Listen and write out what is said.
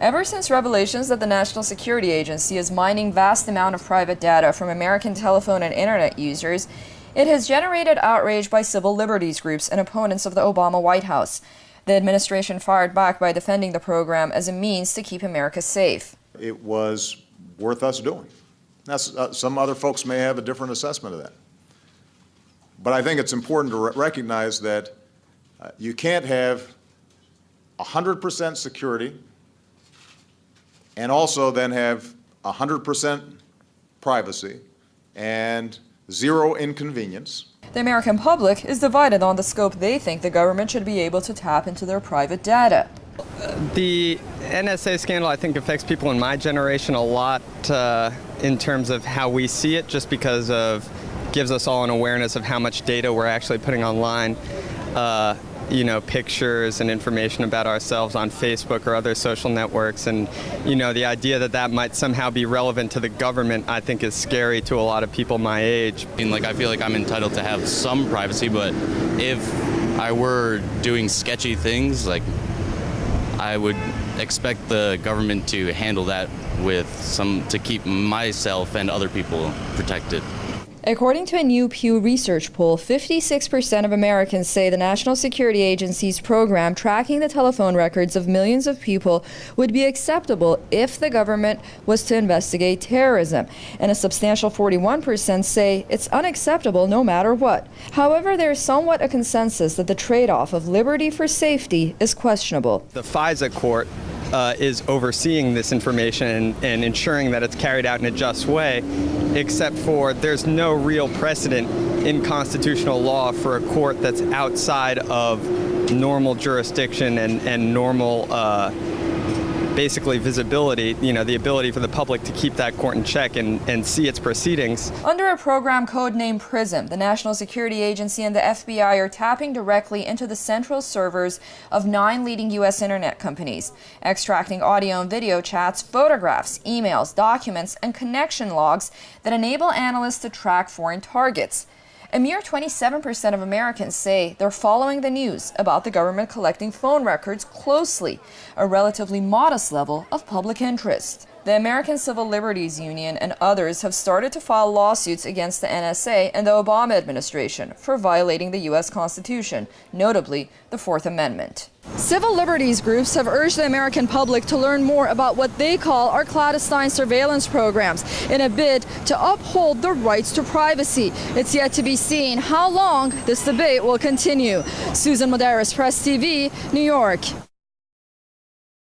Ever since revelations that the National Security Agency is mining vast amount of private data from American telephone and internet users, it has generated outrage by civil liberties groups and opponents of the Obama White House. The administration fired back by defending the program as a means to keep America safe. It was worth us doing. Now, some other folks may have a different assessment of that. But I think it's important to recognize that you can't have 100% security and also then have 100% privacy and zero inconvenience. The American public is divided on the scope they think the government should be able to tap into their private data. The NSA scandal, I think, affects people in my generation a lot in terms of how we see it, just because gives us all an awareness of how much data we're actually putting online. Pictures and information about ourselves on Facebook or other social networks, and the idea that that might somehow be relevant to the government, I think, is scary to a lot of people my age. I feel like I'm entitled to have some privacy, but if I were doing sketchy things, I would expect the government to handle that to keep myself and other people protected. According to a new Pew Research poll, 56% of Americans say the National Security Agency's program tracking the telephone records of millions of people would be acceptable if the government was to investigate terrorism, and a substantial 41% say it's unacceptable no matter what. However, there is somewhat a consensus that the trade-off of liberty for safety is questionable. The FISA court is overseeing this information and ensuring that it's carried out in a just way, except for there's no real precedent in constitutional law for a court that's outside of normal jurisdiction and normal basically visibility, the ability for the public to keep that court in check and see its proceedings. Under a program codenamed PRISM, the National Security Agency and the FBI are tapping directly into the central servers of 9 leading U.S. internet companies, extracting audio and video chats, photographs, emails, documents, and connection logs that enable analysts to track foreign targets. A mere 27% of Americans say they're following the news about the government collecting phone records closely, a relatively modest level of public interest. The American Civil Liberties Union and others have started to file lawsuits against the NSA and the Obama administration for violating the U.S. Constitution, notably the Fourth Amendment. Civil liberties groups have urged the American public to learn more about what they call our clandestine surveillance programs in a bid to uphold the rights to privacy. It's yet to be seen how long this debate will continue. Susan Medeiros, Press TV, New York.